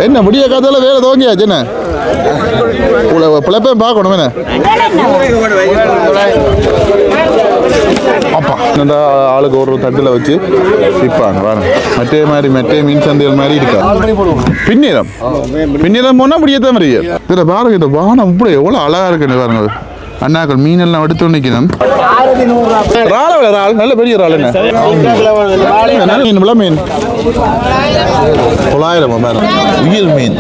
என்ன முடிய காத்தால வேலை துவங்கியாச்சு என்ன பிழைப்பையும் பார்க்கணும் என்ன அப்பா இந்த ஆளுக்கு ஒரு தட்டில் வச்சு விற்பாங்க வாங்க மற்ற மீன் சந்தைகள் மாதிரி இருக்கா பின்னிடம் போனால் முடியத்தான் முடியும் இதில் பாருங்க இந்த வானம் இப்படி எவ்வளோ அழகா இருக்குன்னு பாருங்க அண்ணாக்கள் மீன் எல்லாம் எடுத்து நிற்கணும் நல்ல பெரிய இறால் என்ன மீன் 900 உயிர் மீன்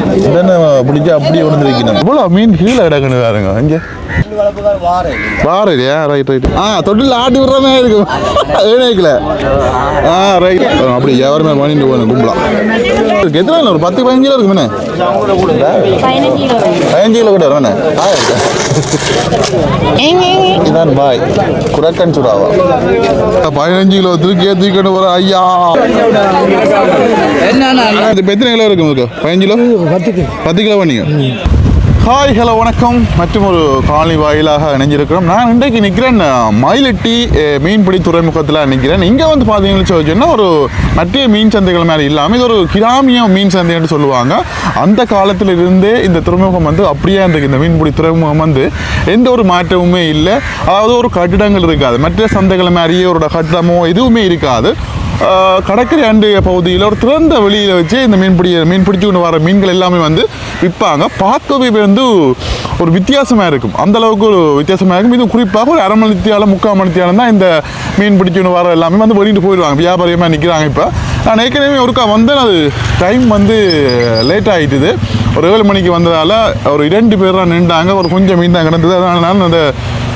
பிடிச்சா அப்படியே ஒன்று வைக்கணும் இவ்வளோ மீன் கீழே கிடக்குன்னு பாருங்க இங்கே வாரையா ரைட் தொட்டில் ஆட்டி விடுற மாதிரி இருக்கும் ஏனைக்கல ரைட் அப்படி எவருமே பண்ணிட்டு போகணும் கும்பலாம் எத்தனை ஒரு 10-15 கிலோ இருக்குமே 15 கிலோ கூட வேணே இதான் பாய் குரக்கன் சுடாவா 15 கிலோ தூக்கிட்டு போற ஐயா எத்தனை கிலோ இருக்கு 15 கிலோ 10 கிலோ பண்ணிங்க ஹாய் ஹலோ வணக்கம் மற்றும் ஒரு காலனி வாயிலாக இணைஞ்சிருக்கிறோம். நான் இன்றைக்கு நிற்கிறேன் மயிலட்டி மீன்பிடி துறைமுகத்தில் நிற்கிறேன். இங்கே வந்து பார்த்தீங்கன்னு சொன்னால் ஒரு மற்ற மீன் சந்தைகள் மாதிரி இல்லாமல் இது ஒரு கிராமிய மீன் சந்தைன்னு சொல்லுவாங்க. அந்த காலத்தில் இருந்தே இந்த துறைமுகம் வந்து அப்படியே இந்த மீன்பிடி துறைமுகம் வந்து எந்த ஒரு மாற்றமுமே இல்லை. அதாவது ஒரு கட்டிடங்கள் இருக்காது, மற்ற சந்தைகள் மாதிரியே ஒரு கட்டிடமோ எதுவுமே இருக்காது. கடற்கரை அண்டைய பகுதியில் ஒரு திறந்த வெளியில் வச்சு இந்த மீன் பிடிச்சு கொண்டு வர மீன்கள் எல்லாமே வந்து விற்பாங்க. பார்க்கவே வந்து ஒரு வித்தியாசமாக இருக்கும், அந்தளவுக்கு ஒரு வித்தியாசமாக இருக்கும். இது குறிப்பாக ஒரு 1/2 மணித்தியாலம் 3/4 மணித்தியாலம் தான் இந்த மீன் பிடிச்சு கொண்டு வர எல்லாமே வந்து வெளியிட்டு போயிடுவாங்க, வியாபாரியமாக நிற்கிறாங்க. இப்போ நான் ஏற்கனவே ஒருக்கா வந்தேன், அது டைம் வந்து லேட் ஆகிட்டுது. ஒரு 7 மணிக்கு வந்ததால் ஒரு 2 பேர் தான் நின்றாங்க, ஒரு கொஞ்சம் மீன் தான் கிடந்தது. அதனால் நான் அந்த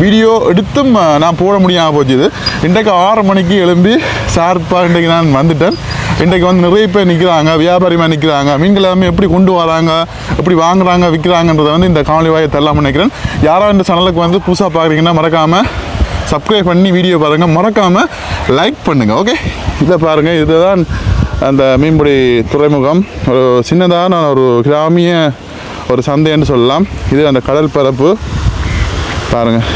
வீடியோ எடுத்தும் நான் போட முடியாமல் போச்சுது. இன்றைக்கு 6 மணிக்கு எழும்பி ஷார்ப்பாக இன்றைக்கு நான் வந்துட்டேன். இன்றைக்கு வந்து நிறைய பேர் நிற்கிறாங்க, வியாபாரிமாக நிற்கிறாங்க. மீன்கள் எல்லாமே எப்படி கொண்டு வராங்க, எப்படி வாங்குறாங்க, விற்கிறாங்கன்றதை வந்து இந்த காணொலி வாயை தரலாம்னு நினைக்கிறேன். யாராவது இந்த சேனலுக்கு வந்து புதுசாக பார்க்குறீங்கன்னா மறக்காமல் சப்ஸ்கிரைப் பண்ணி வீடியோ பாருங்கள், மறக்காமல் லைக் பண்ணுங்கள். ஓகே, இதை பாருங்கள், இதுதான் அந்த மீன்பிடி துறைமுகம். ஒரு சின்னதான ஒரு கிராமிய ஒரு சந்தைன்னு சொல்லலாம். இது அந்த கடல் பரப்பு பாருங்கள்,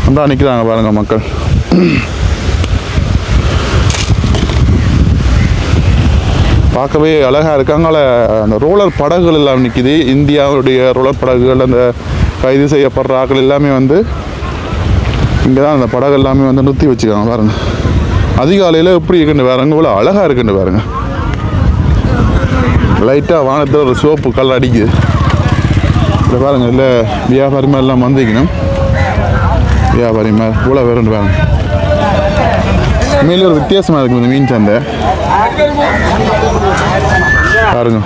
அதான் நிற்கிறாங்க பாருங்கள் மக்கள். பார்க்கவே அழகாக இருக்காங்க. அந்த ரோலர் படகுகள் எல்லாம் நிற்கிது, இந்தியாவுடைய ரோலர் படகுகள். அந்த கைது செய்யப்படுற ஆட்கள் எல்லாமே வந்து இங்கே தான் அந்த படகு எல்லாமே வந்து நிறுத்தி வச்சுக்காங்க பாருங்கள். அதிகாலையில் எப்படி இருக்குன்னு பாருங்க, இவ்வளோ அழகாக இருக்குன்னு பாருங்க. லைட்டாக வானத்தில் ஒரு சோப்பு கல் அடிக்குது. இல்லை பாருங்கள், இல்லை வியாபாரி மாதிரி எல்லாம் வந்துக்கணும், வியாபாரி மாதிரி இவ்வளோ வேறுண்டு பாருங்க. உண்மையிலே ஒரு வித்தியாசமாக இருக்கும் இந்த மீன் சந்தை பாருங்க.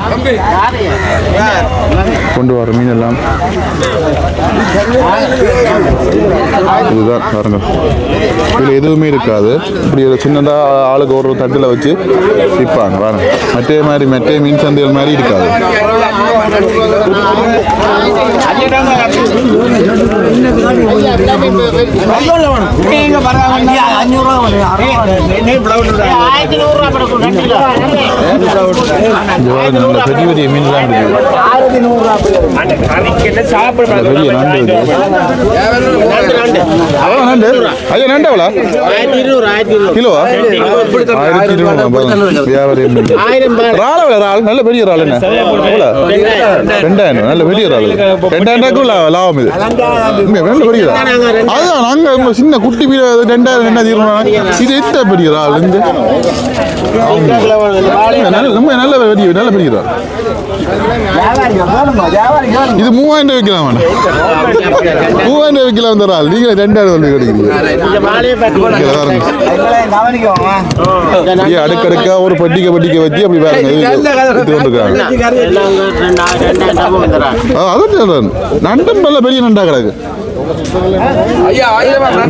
கொண்டு வர மீன் எல்லாம் இதுதான் பாருங்க. இதில் எதுவுமே இருக்காது, இப்படி ஒரு சின்னதாக ஆளுக்கு ஒரு தட்டில் வச்சு விற்பாங்க பாருங்க. மற்ற மீன் சந்தைகள் மாதிரி இருக்காது. பெரிய பெரிய மீன்லாம் இருக்குது, பெரிய நண்டு. ஐயா நண்டு எவ்வளோ கிலோவா? 1200. வியாபாரி இறால் இறால் நல்ல பெரிய இறால் என்ன 2000, நல்ல பெரிய இறால். 2000 லாபம் இது, நல்ல பெரிய இறால். அதுதான் நாங்கள் சின்ன குட்டி 2000 இது எத்த பெரிய இறால். ரொம்ப நல்ல பெரிய இறால். இது 3000 விற்கலாம், 3000 விற்கலாம் இந்த இறால். நீங்கள் 2000 வந்து கிடைக்கிறீங்க. அடுக்கடுக்கா ஒரு பட்டிக்க வச்சு அப்படி பாருங்க அதான் நண்டும் நல்ல பெரிய நண்டா கிடக்கு.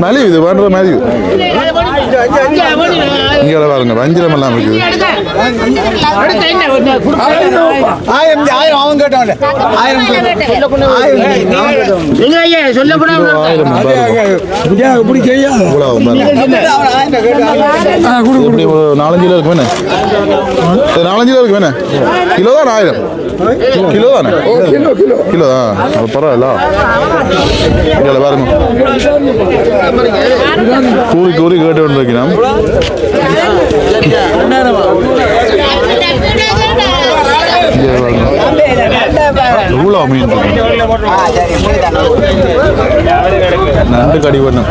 மலிவு இது பண்ற மாதிரி இங்கே பாருங்க, வஞ்சிரம் எல்லாம் இருக்குது. இப்படி ஒரு 4-5 கிலோ இருக்கு வேணே, 4-5 கிலோ இருக்கு வேணே. கிலோ தான் 1000 கிலோ தானே, கிலோ தான், அது பரவாயில்ல. இதில் பாருங்க கூறி கேட்டு கொண்டு வைக்கணும். எவ்வளோ மீன் நண்டு கடி பண்ணும்.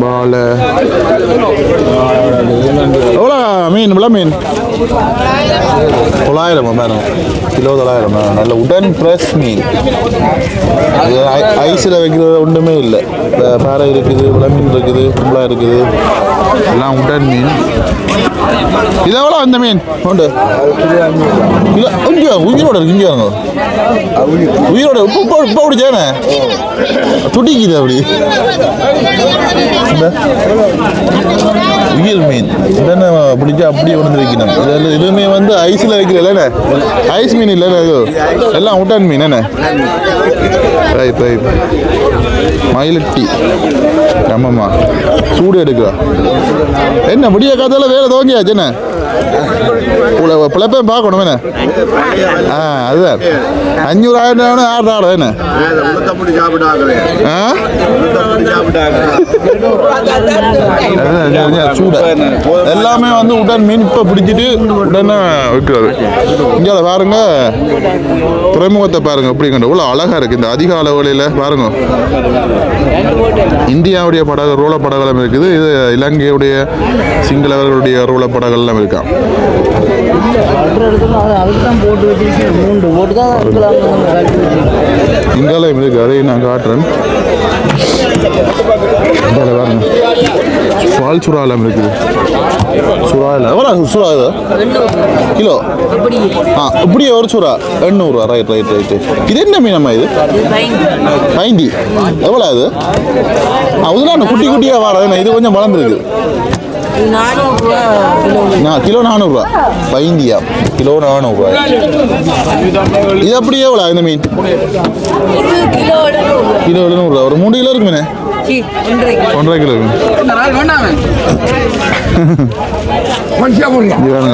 பால் எவ்வளோ மீன் இவ்வளோ மீன் 900 மேடம் கிலோ 900 நல்ல உடன் ஃப்ரெஷ் மீன். அது ஐஸில் வைக்கிறது ஒன்றுமே இல்லை. பாறை இருக்குது, இவ்வளோ மீன் இருக்குது, கும்பலா இருக்குது, எல்லாம் உடன் மீன். இது எவ்வளோ அந்த மீன் உண்டு இல்லை இங்கே உயிரோட இருக்கு. இங்கே வாங்க உயிரோட இப்போ இப்போ பிடிச்சானே துடிக்குது அப்படி. உயிர் மீன் உடனே பிடிச்சா அப்படியே உணர்ந்து வைக்கணும். இதில் இதுவுமே வந்து ஐஸில் வைக்கிறேன். ஐஸ் மீன் இல்லை இது எல்லாம் உடன் மீன் என்ன. ரைட் ரைட் மயிலட்டி ஆமாம்மா சூடு எடுக்கிறா. என்ன முடிய காத்தால வேலை துவங்கியாச்சு என்ன பிழைப்பையும் பார்க்கணும் என்ன. அதுதான் 500,000 ஆடுறாடா என்ன. சூடு எல்லாமே வந்து உடன் மீன் இப்போ பிடிச்சிட்டு உடனே விற்கிறாரு. இங்கே பாருங்க துறைமுகத்தை பாருங்க எப்படி கண்டு இவ்வளோ அழகா இருக்கு. இந்த அதிக அளவுகளில் பாருங்க இந்தியாவுடைய படகு ரோல படகுலாம் இருக்குது. இது இலங்கையுடைய சிங்களவர்களுடைய ரோல படகுலாம் இருக்கா. இங்காலையும் இருக்கு, அதையும் நான் காட்டுறேன். பால் சுறாலாம் இருக்குது. சுறா இல்லை எவ்வளோ சுறா இது கிலோ இப்படியே ஒரு சுறா 800. Right right right. இது என்ன மீனம்மா இது? பைந்தி எவ்வளோ அது? அதுதான் குட்டி குட்டியாக வாடகை. இது கொஞ்சம் வளர்ந்துருக்கு. கிலோ 400 பைந்தியா கிலோ 400. இது அப்படியே எவ்வளோ இந்த மீன்? கிலோ 700. ஒரு 3 கிலோ இருக்குமே. 1.5 கிலோ இருக்கு.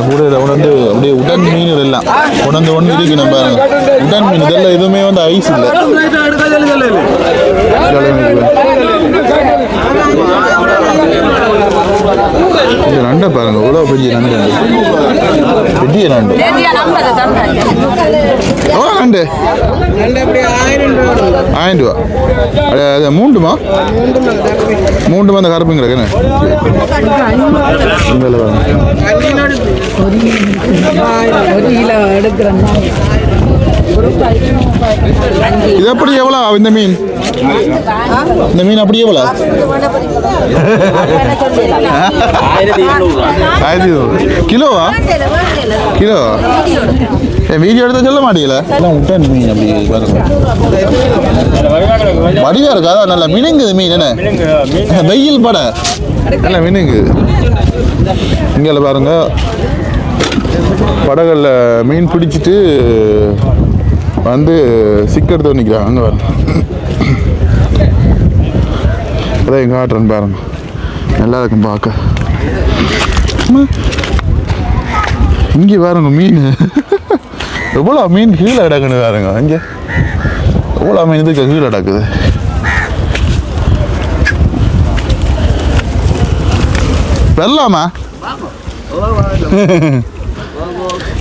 கூட உணர்ந்து அப்படியே உடன் மீன் எல்லாம் உணர்ந்து ஒன்று இருக்கு. நம்ம உடன் மீன் இதெல்லாம் எதுவுமே வந்து ஐஸ் இல்லை. இந்த நண்டை பாருங்க இவ்வளோ பெரிய நண்டு. பெரிய நண்டு எவ்வளோ நண்டு? 1000 ரூபா. அது மூண்டுமா அந்த கருப்புங்க இருக்குன்னு இது அப்படி எவ்வளோ இந்த மீன்? இந்த மீன் அப்படி எவ்வளோ? 1200 கிலோவா? கிலோ வீடியோ எடுத்து சொல்ல மாட்டீங்களா? உட்டன் மீன் அப்படி வடிவா இருக்கு. அதான் நல்லா மினுங்குது மீன். என்ன வெயில் பட நல்லா மினுங்குது. இங்கே பாருங்க படகுல மீன் பிடிச்சிட்டு வந்து சிக்கெடுத்து நிற்கிறாங்க. அங்கே வரும் அதான் எங்கள் காட்டுறேன்னு பாருங்க. நல்லா இருக்கும் பார்க்க. இங்கே பாருங்க மீன் எவ்வளோ மீன் கீழே கிடக்குன்னு பாருங்க. இங்கே எவ்வளோ மீன் இதுக்கு கீழே கிடக்குது. வெள்ளாமா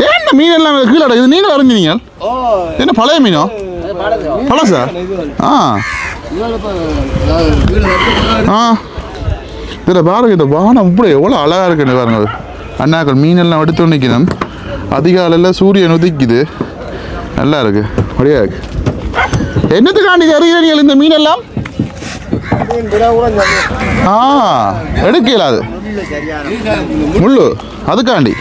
ஏன் மீன் எல்லாம் கீழே கிடக்குது? நீங்கள் அறிஞ்சினீங்க என்ன பழைய மீனோ? பழசா? இதில் பாருங்க இந்த வானம் இப்படி எவ்வளோ அழகாக இருக்குன்னு பாருங்க. அண்ணாக்கள் மீனெல்லாம் எடுத்து நிற்கணும். அதிகாலையில் சூரியன் உதிக்குது. நல்லா இருக்கு, அப்படியே இருக்கு. என்னத்துக்காண்டி அறிகிறீர்கள் இந்த மீனெல்லாம்? எடுக்கல அது முள்ளு அதுக்காண்டி.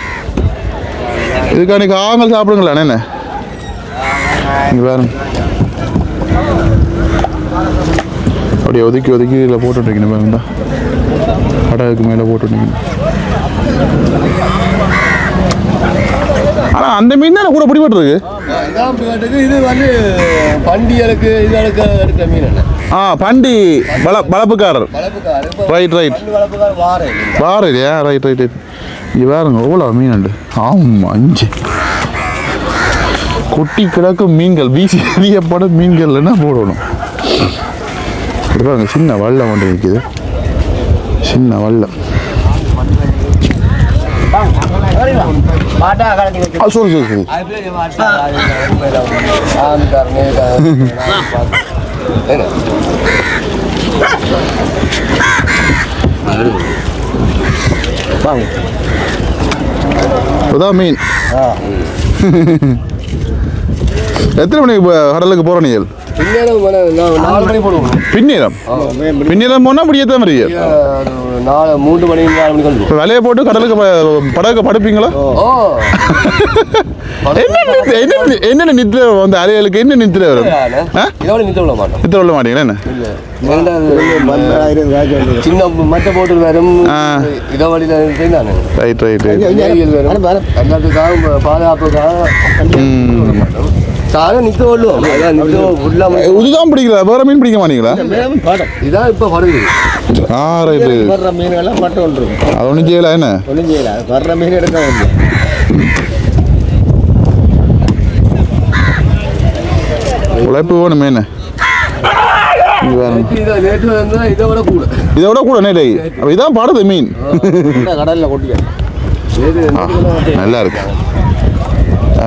இதுக்காண்டி காங்கள் சாப்பிடுங்களா என்ன? இங்கே பாருங்க அப்படியே ஒதுக்கி ஒதுக்கி இதில் போட்டுருக்கணும் பாருங்கடா. படகுக்கு மேலே போட்டுருக்கணும். ஆனால் அந்த மீன் தான் கூட பிடிபட்டுருக்கு. இது வந்து பண்டியலுக்கு இதுக்கு எடுக்கிற மீன். பண்டி வளப்புக்காரர். ரைட் ரைட் வார இல்லையா? Right right right. இங்கே பாருங்க எவ்வளோ மீன் உண்டு. ஆமாம் 5 கொட்டி கிடக்கும் மீன்கள். வீசி எறியப்படும் மீன்கள்னா போடணும். பாருங்க சின்ன வல்லம் கொண்டு நிற்குது. சின்ன வல்லம் சரி சரி அதான் மீன் எத்தனை மணிக்கு கடலுக்கு போகிற நீங்கள் பின்னேரம் பின்னேரம் போனால் முடியத்தான் முடியும் 3 மணி 4 மணிக்கு வந்து விலையை போட்டு கடலுக்கு படகு படுப்பீங்களா என்ன நித்திர வந்து அலைகளுக்கு என்ன நித்திர வரும் நித்திர விட மாட்டீங்களா என்ன சின்ன மற்ற போட்டு வரும் ரைட் ரைட் எல்லாத்துக்காக பாதுகாப்புக்காக இதுதான் பிடிக்கல வேற மீன் பிடிக்க மாட்டீங்களா இதான் இப்ப வருது மீன்கள்லாம் மட்டும் ஒன்று அது ஒன்றும் செய்யல என்ன ஒன்றும் செய்யல வர்ற மீன் எடுக்க முடியும் உழைப்பு வேணும் மீன் இதை விட கூட நேரே அப்போ இதான் பாடுது மீன் கடலில் கொட்டிக்க நல்லா இருக்கு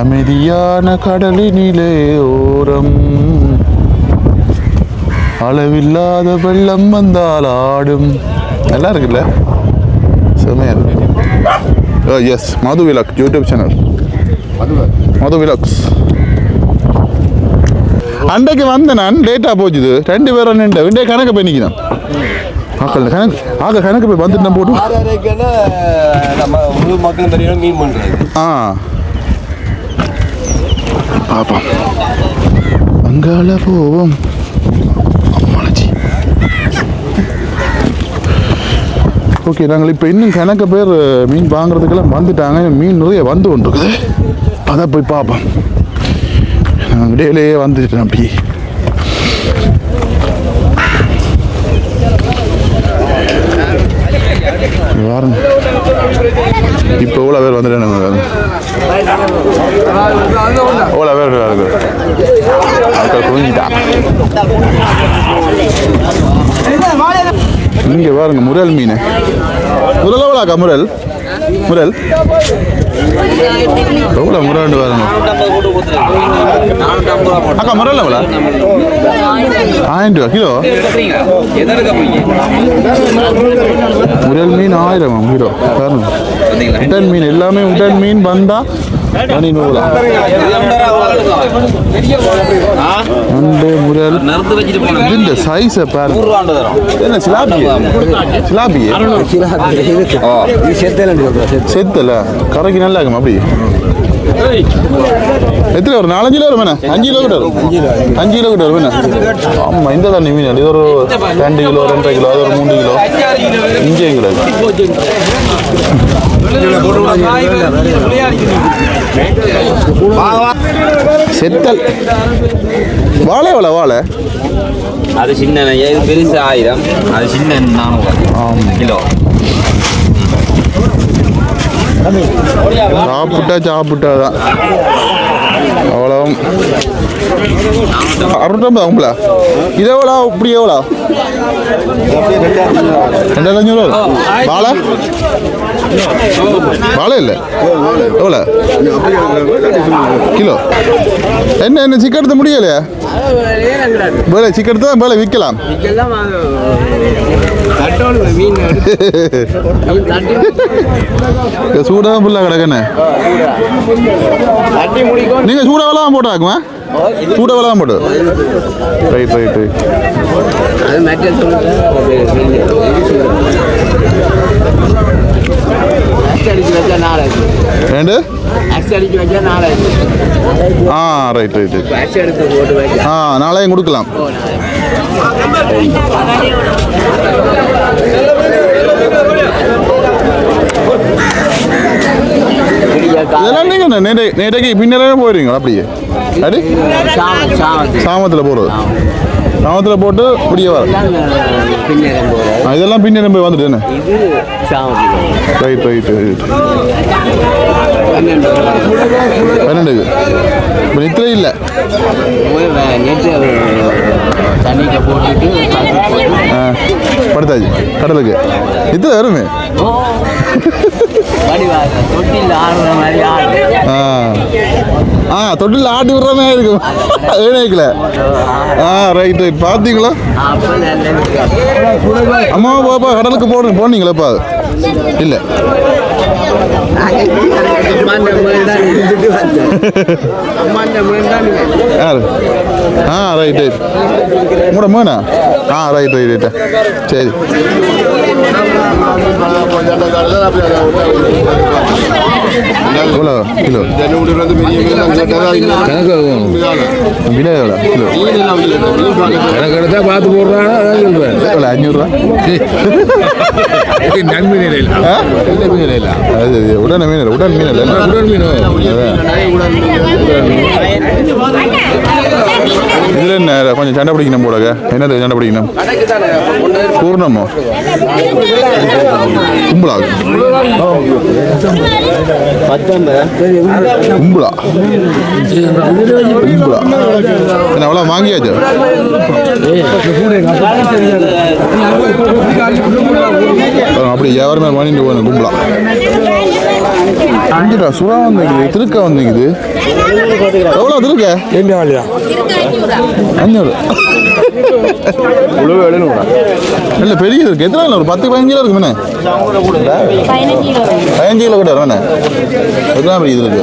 அமைதியான கடலினிலே ஓரம் அளவில்லாத வெள்ளம் வந்தால் ஆடும் நல்லா இருக்குல்ல செமையா இருக்கு எஸ் மது விலாக் யூடியூப் சேனல் மது விலாக்ஸ் அன்றைக்கு வந்த நான் லேட்டாக போச்சுது 2 பேரும் நின்று கணக்கு போய் நிற்கிறேன் மக்கள் கணக்கு போய் வந்துட்டு போட்டு நம்ம முழு மக்களும் பெரிய மீன் பண்ணுறது பாப்பா அங்கால போவோம் ஓகே நாங்கள் இப்போ இன்னும் கணக்கு பேர் மீன் வாங்குறதுக்கெல்லாம் வந்துட்டாங்க மீன் நிறைய வந்து கொண்டு இருக்குது அதான் போய் பார்ப்போம் நாங்கள் இடையிலேயே வந்துட்டேன் அப்படி வாருங்க இப்போ எவ்வளோ பேர் வந்துட்டேன் எவ்வளோ பேர் மக்கள் குவிஞ்சிட்டா இங்கே பாருங்க முரல் மீன் முரல் எவ்வளோக்கா முரல் எவ்வளோ முரல் பாருங்க அக்கா முரல் எவ்வளோ 1000 ரூபா கிலோ முரல் மீன் 1000 கிலோ பாருங்க உடன் மீன் எல்லாமே உடன் மீன் வந்தா மணி 100 நண்டு முரல் இந்த சைஸை பாருங்க என்ன சிலாபி செத்தல கரைக்கு நல்லா இருக்கும் அப்படி எத்தனை வரும் 4-5 கிலோ வரும் என்ன 5 கிலோ கிட்ட வரும் 5 கிலோ கிட்ட வரும் என்ன ஆமாம் இந்த தண்ணி மீன் இது ஒரு 2 கிலோ 2.5 கிலோ அது ஒரு 3 கிலோ இங்கேயும் கிடையாது செத்தல் வாழை எவ்வளோ வாழை அது சின்ன இது பெருசு 1000 அது சின்ன 400 கிலோ சாப்பிட்டாதான் அவ்வளோ 650 ஆகுங்களா இது எவ்வளோ இப்படி எவ்வளோ 2500 வாழை வாழை இல்லை எவ்வளோ கிலோ என்ன சிக்கன் எடுத்து முடியலையா வேலை சிக்கன் எடுத்து தான் வேலை விற்கலாம் சூடாக ஃபுல்லாக கிடக்குண்ணே நீங்கள் சூடாக வெள்ளம் போட்டாக்குமா சூடாக வெள்ளம் போட்டு ரைட் ரைட் ரெண்டு ரைட் ரைட் நாளையும் கொடுக்கலாம் இதெல்லாம் நீங்கள் நேற்றைக்கு பின்னரே போயிடுவீங்களா அப்படியே அடி சாமத்தில் போகிறது நாமத்தில் போட்டு இப்படியே வர இதெல்லாம் பின்னே போய் வந்துட்டு என்ன ரைட் ரைட் ரைட் 12 இப்போ நித்திரை இல்லை தண்ணிக்கு போட்டுட்டு படுத்தாச்சு கடலுக்கு நித்திரை வருமே தொட்டில் ஆடுற மாதிரி தொட்டில் ஆட்டி விடுற மாதிரி இருக்கும் ஏனைக்கல ரைட் ரைட் பார்த்தீங்களா அம்மா பாப்பா கடலுக்கு போனீங்களாப்பா இல்லை யாரு ரைட் ரைட் உங்களோட மோனா ரைட் ரைட் ரைட்டா சரி எவ்வளோ கிலோ விலை எவ்வளோ கிலோ எனக்கு எடுத்தா பார்த்து போடுறாங்க அதான் சொல்றேன் எவ்வளோ 500 நன்மை நிலையில் அது உடனே மீன் உடன் மீன் இல்லை உடல் மீன் இதில் என்ன கொஞ்சம் சண்டை பிடிக்கணும் போலங்க என்னது சண்டை பிடிக்கணும் பூர்ணமோ கும்பலா கும்பலா கும்பலா என்ன அவ்வளோ வாங்கியாச்சு அப்படி வியாபாரமே வாங்கிட்டு போகணும் கும்பலா இங்கடா சுறா வந்துக்குது திருக்க வந்துக்குது எவ்வளோ திருக்க 500 இல்லை பெரிய இருக்கு எத்தனை இல்லை ஒரு 10-15 கிலோ இருக்குமே 15 கிலோ கிட்ட வேணே எத்தனை பெரிய இது இருக்கு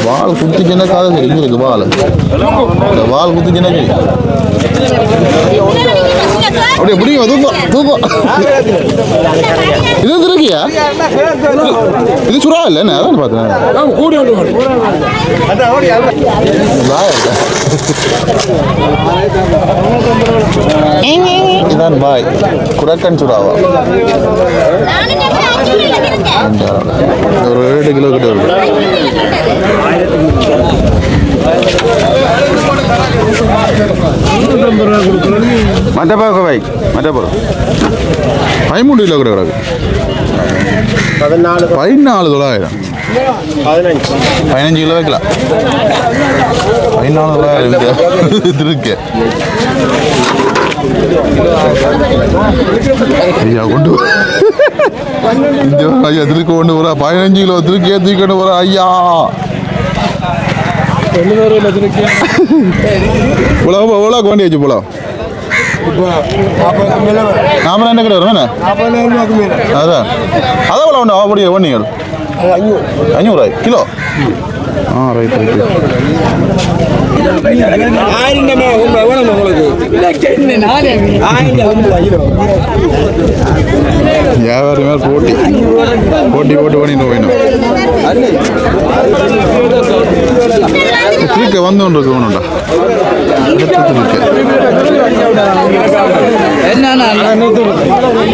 வால் குத்திச்சுன்னா காதை சரி இங்கே இருக்கு வால் இந்த வால் குத்திச்சுன்னா அப்படியே பிடிக்கும் தூப்பம் தூப்பம் இது திருக்கியா இது சுறா இல்லை என்ன அதான் பார்த்தேன் இதான் பாய் குடக்கன் சுறாவா ஒரு 7 கிலோ கிட்ட வரும் மட்டப்பா பாய் மட்டப்பா 13 கிலோ கிட்ட கிடக்கு 14,900 15 கிலோ வைக்கலாம் 14,900 இருக்கு ஐயா கொண்டு ஐயா திருக்க கொண்டு வர 15 கிலோ திருக்கி ஏற்றிக்கொண்டு வர ஐயா எவ்வளோ வேண்டியாச்சு போல நாம என்ன கிடையாது வேணே அதான் அதான் எவ்வளோ உண்டு அவ ஒன்றிங்க 500 கிலோ ரைட் ரைட் வியாபாரி மேலே போட்டி போட்டி போட்டு பண்ணிட்டு போயிடும் திருக்க வந்து ஒன்று இருக்கு ஒன்றுண்டா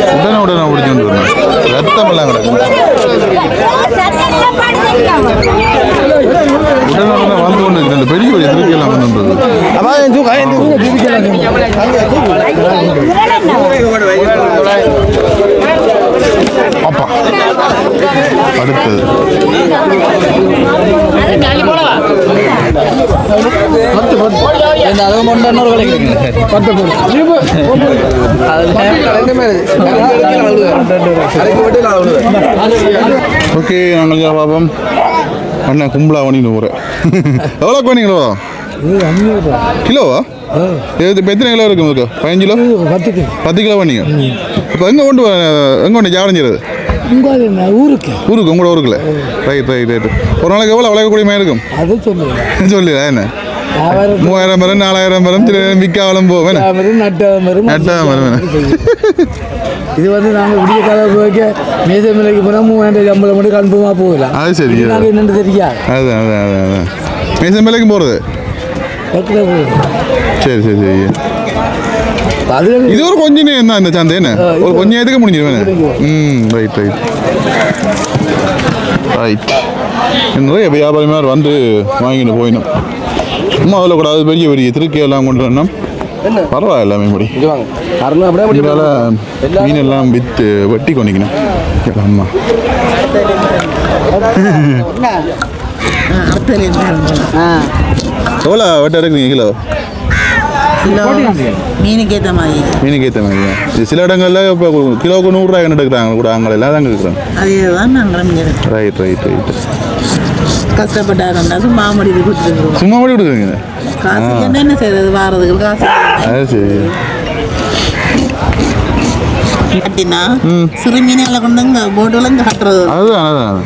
உடனே உடனே பிடிச்சி வந்துருந்தேன் ரத்தம் எல்லாம் கிடக்கு உடனே உடனே வந்து கொண்டு இருக்கு பெரிய பெரிய திருக்கையெல்லாம் வந்து அப்பா அடுத்தது ஓகே நாங்கள் பாப்போம் அண்ணா கும்பலா பண்ணிட்டு போகிறேன் எவ்வளோ பண்ணீங்களோ கிலோவா இப்போ எத்தனை கிலோ இருக்கு உங்களுக்கு 15 கிலோ 10 கிலோ பண்ணீங்க இப்போ எங்கே கொண்டு ஜாவடைஞ்சிருது ஊருக்கு உங்களோட ஊருக்குல ரைட் ரைட் ரைட் ஒரு நாளைக்கு எவ்வளோ விளையக்கூடிய இருக்கும் அது சொல்லுதா என்ன 3000 மரம் 4000 மரம் விற்காவலம் போவேன் நட்டாவரம் வரும் இது வந்து நாங்கள் விடிய கால போய்க்க மேசமலைக்கு போனால் 3000 சம்பளம் மட்டும் கன்ஃபார்மாக போகலாம் அது சரி நாங்கள் என்னென்னு தெரியாது அதான் அதான் அதான் அதான் மேசமலைக்கு போகிறது சரி சரி சரி இது ஒரு கொஞ்ச நேரம் தான் இந்த சந்தை என்ன ஒரு கொஞ்ச நேரத்துக்கு முடிஞ்சிருவேன் ரைட் ரைட் ரைட் நிறைய வியாபாரி மாதிரி வந்து வாங்கிட்டு போயிடணும் சும்மா அதில் கூட அது பெரிய பெரிய திருக்கையெல்லாம் கொண்டு வரணும் என்ன பரவாயில்ல மீன்பிடி இங்க வாங்க அருண் அப்படியே முடி இதால் மீன் எல்லாம் விற்று வெட்டி கொண்டிக்கணும் அம்மா எவ்வளோ வெட்ட இருக்குங்க கிலோ மீனுக்கு ஏற்ற மாதிரி மீனுக்கு ஏற்ற மாதிரியா இது சில இடங்களில் இப்போ கிலோவுக்கு 100 ரூபாய் எடுக்கிறாங்க கூட அங்கே எல்லாம் தாங்க இருக்கிறாங்க அதேதான் நாங்கள் ரைட் ரைட் ரைட் கஷ்டப்பட்டாருன்னா சும்மா முடிவு கொடுத்துருக்கோம் சும்மா மட்டும் கொடுக்குறீங்க காசு என்ன செய்யறது வாரதுக்கு காசு அது சரி கட்டினா சிறு மீன்களை கொண்டு இங்கே போட்டுல இங்கே கட்டுறது அதுதான் அதுதான்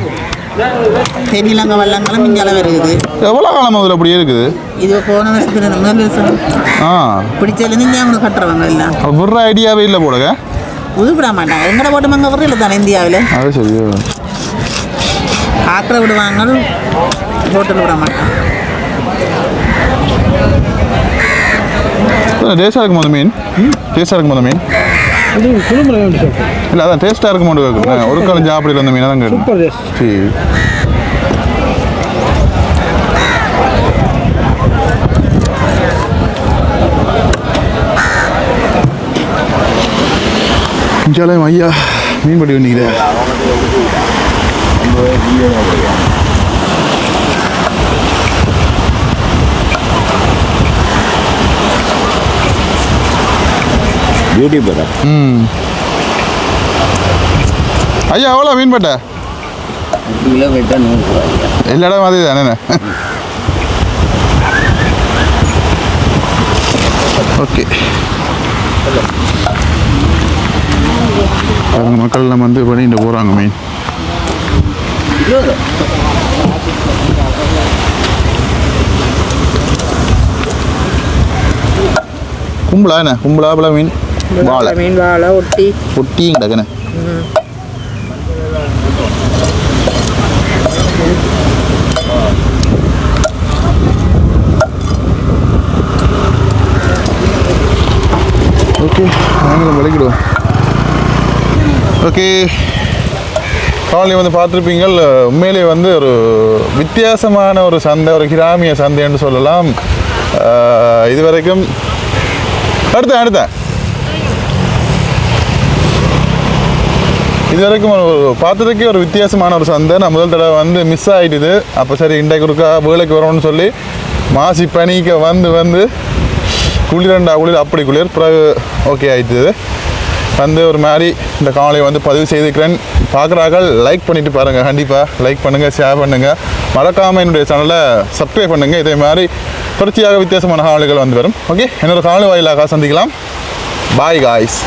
தெரியலங்க வள்ளங்களும் மிஞ்சால வருது எவ்வளோ காலம் முதல்ல அப்படியே இருக்குது இது போன வருஷத்துல முதல் வருஷம் ஆ பிடிச்சதுலேருந்து இங்கே அவங்க கட்டுறவங்க எல்லாம் விடுற ஐடியாவே இல்லை போடுங்க உதுவிட மாட்டாங்க எங்கட போட்டு அங்கே விடுறது தானே இந்தியாவில் அது சரி ஆக்கிர விடுவாங்க போட்டில் விட மாட்டாங்க டேஸ்டாக இருக்கும் அந்த மீன் டேஸ்டாக இருக்கும் அந்த மீன் இது குழுமுறை வேண்டி சாப்பிடும் இல்லை அதான் டேஸ்ட்டாக இருக்கும் மட்டும் கேட்குறேன் ஒரு காலம் சாப்பிடல அந்த மீனை தான் கேட்கும் சூப்பர் டேஸ்ட் சரி ஜாலம் ஐயா மீன்படி வண்டிக்கிறேன் பியூட்டி படம் ஐயா எவ்வளோ மீன் பட்டை கிலோ வெட்டா 100 ரூபாய் எல்லா இடம் மாதிரி தானே ஓகே அவங்க மக்கள் நம்ம வந்து பண்ணிட்டு போகிறாங்க மீன் கும்பலா என்ன கும்பலா பல மீன் வாழை மீன் வாழை ஒட்டி ஒட்டியும் கிடக்குண்ணே ஓகே நாங்களும் விளக்கிடுவோம் ஓகே காலையில் வந்து பார்த்துருப்பீங்க உண்மையிலே வந்து ஒரு வித்தியாசமான ஒரு சந்தை ஒரு கிராமிய சந்தைன்னு சொல்லலாம் இது வரைக்கும் அடுத்த இது வரைக்கும் ஒரு பார்த்ததுக்கே ஒரு வித்தியாசமான ஒரு சந்தை நான் முதல் தடவை வந்து மிஸ் ஆகிடுது அப்போ சரி இன்றைக்கு ஒருக்கா வேலைக்கு வரோம்னு சொல்லி மாசி பனிக்க வந்து குளிர் அப்படி குளிர் பிறகு ஓகே ஆகிடுது வந்து ஒரு மாதிரி இந்த காலையை வந்து பதிவு செய்துக்கிறேன் பார்க்குறார்கள் லைக் பண்ணிவிட்டு பாருங்கள் கண்டிப்பாக லைக் பண்ணுங்கள் ஷேர் பண்ணுங்கள் மறக்காமல் என்னுடைய சேனலை சப்ஸ்கிரைப் பண்ணுங்கள் இதே மாதிரி தொடர்ச்சியாக வித்தியாசமான காணொளிகள் வந்து வரும் ஓகே இன்னொரு காணொளி வாயிலாக சந்திக்கலாம் பாய் காய்ஸ்